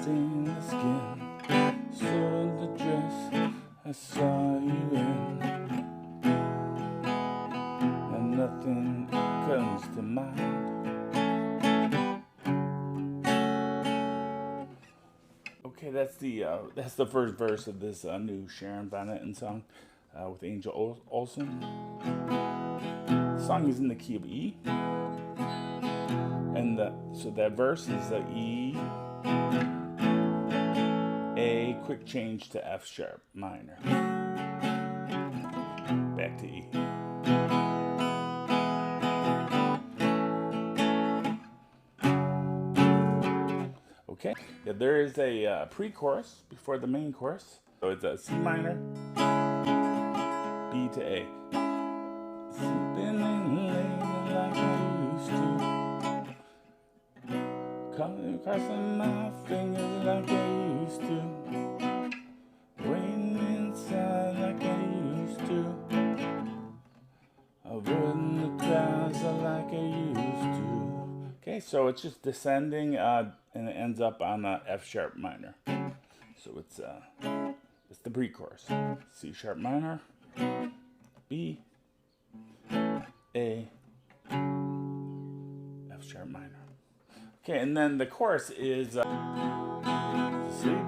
stained the skin, soiled the dress I saw you in, and nothing comes to mind. Okay, that's the first verse of this new Sharon Etten song with Angel Olsen. The song is in the key of E, and so that verse is the E, A, quick change to F sharp minor, back to E. Okay, yeah, there is a pre-chorus before the main chorus. So it's a C minor, B to A. Sleeping in late like I used to, crossing my fingers like I used to, waiting inside like I used to, avoiding the crowds like I used to. Okay, so it's just descending and it ends up on F sharp minor. So it's the pre-chorus. C sharp minor, B, A, F sharp minor. Okay, and then the chorus is sleeping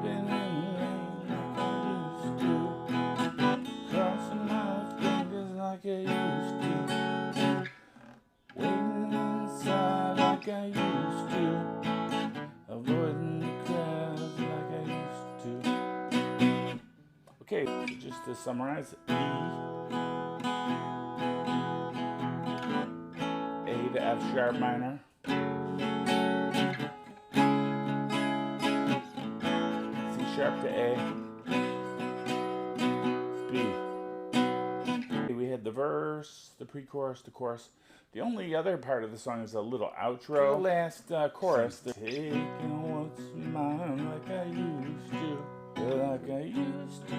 in late like I used to, crossing my fingers like I used to, waiting inside like I used to, avoiding the crowds like I used to. Okay, so just to summarize, E, A to F sharp minor, C sharp to A, B. We had the verse, the pre-chorus, the chorus. The only other part of the song is a little outro. The last chorus, taking what's mine like I used to, like I used to.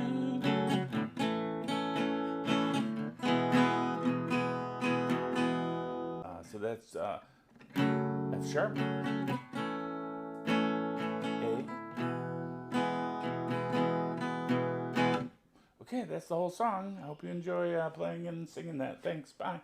So that's F sharp, A. Okay, that's the whole song. I hope you enjoy playing and singing that. Thanks, bye.